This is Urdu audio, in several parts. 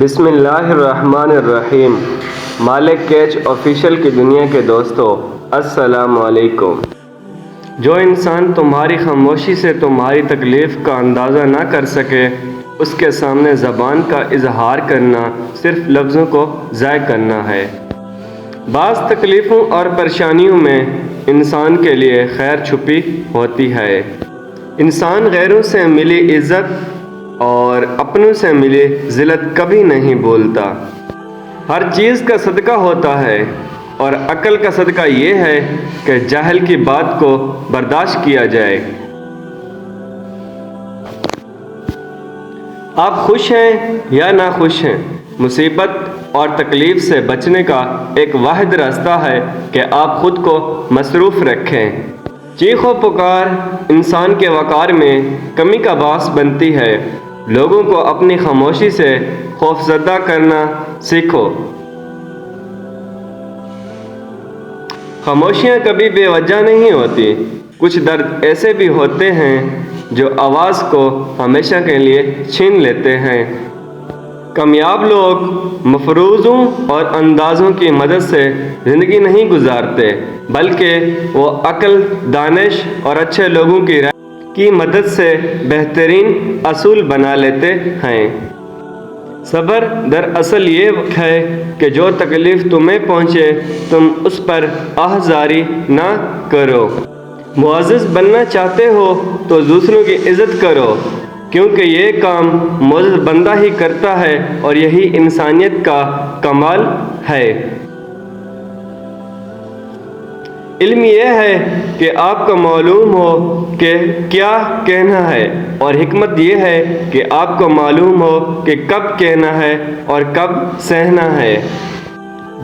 بسم اللہ الرحمن الرحیم۔ مالک کیچ آفیشیل کی دنیا کے دوستو، السلام علیکم۔ جو انسان تمہاری خاموشی سے تمہاری تکلیف کا اندازہ نہ کر سکے، اس کے سامنے زبان کا اظہار کرنا صرف لفظوں کو ضائع کرنا ہے۔ بعض تکلیفوں اور پریشانیوں میں انسان کے لیے خیر چھپی ہوتی ہے۔ انسان غیروں سے ملی عزت اور اپنوں سے ملی ذلت کبھی نہیں بولتا۔ ہر چیز کا صدقہ ہوتا ہے اور عقل کا صدقہ یہ ہے کہ جاہل کی بات کو برداشت کیا جائے۔ آپ خوش ہیں یا ناخوش ہیں، مصیبت اور تکلیف سے بچنے کا ایک واحد راستہ ہے کہ آپ خود کو مصروف رکھیں۔ چیخ و پکار انسان کے وقار میں کمی کا باعث بنتی ہے۔ لوگوں کو اپنی خاموشی سے خوفزدہ کرنا سیکھو۔ خاموشیاں کبھی بے وجہ نہیں ہوتی۔ کچھ درد ایسے بھی ہوتے ہیں جو آواز کو ہمیشہ کے لیے چھین لیتے ہیں۔ کامیاب لوگ مفروضوں اور اندازوں کی مدد سے زندگی نہیں گزارتے، بلکہ وہ عقل، دانش اور اچھے لوگوں کی مدد سے بہترین اصول بنا لیتے ہیں۔ صبر دراصل یہ ہے کہ جو تکلیف تمہیں پہنچے تم اس پر آہذاری نہ کرو۔ معزز بننا چاہتے ہو تو دوسروں کی عزت کرو، کیونکہ یہ کام معزز بندہ ہی کرتا ہے اور یہی انسانیت کا کمال ہے۔ علم یہ ہے کہ آپ کو معلوم ہو کہ کیا کہنا ہے، اور حکمت یہ ہے کہ آپ کو معلوم ہو کہ کب کہنا ہے اور کب سہنا ہے۔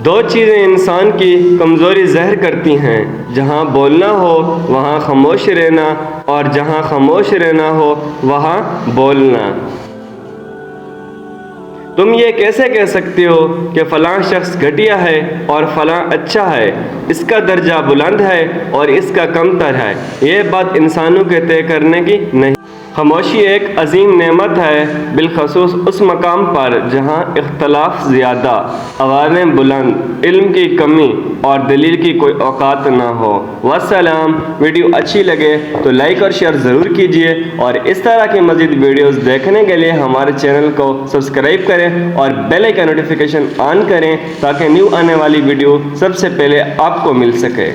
دو چیزیں انسان کی کمزوری ظاہر کرتی ہیں، جہاں بولنا ہو وہاں خاموش رہنا، اور جہاں خاموش رہنا ہو وہاں بولنا۔ تم یہ کیسے کہہ سکتے ہو کہ فلاں شخص گھٹیا ہے اور فلاں اچھا ہے، اس کا درجہ بلند ہے اور اس کا کمتر ہے؟ یہ بات انسانوں کے طے کرنے کی نہیں۔ خاموشی ایک عظیم نعمت ہے، بالخصوص اس مقام پر جہاں اختلاف زیادہ، آوازیں بلند، علم کی کمی اور دلیل کی کوئی اوقات نہ ہو۔ والسلام۔ ویڈیو اچھی لگے تو لائک اور شیئر ضرور کیجیے، اور اس طرح کی مزید ویڈیوز دیکھنے کے لیے ہمارے چینل کو سبسکرائب کریں اور بیل آئیکن نوٹیفیکیشن آن کریں تاکہ نیو آنے والی ویڈیو سب سے پہلے آپ کو مل سکے۔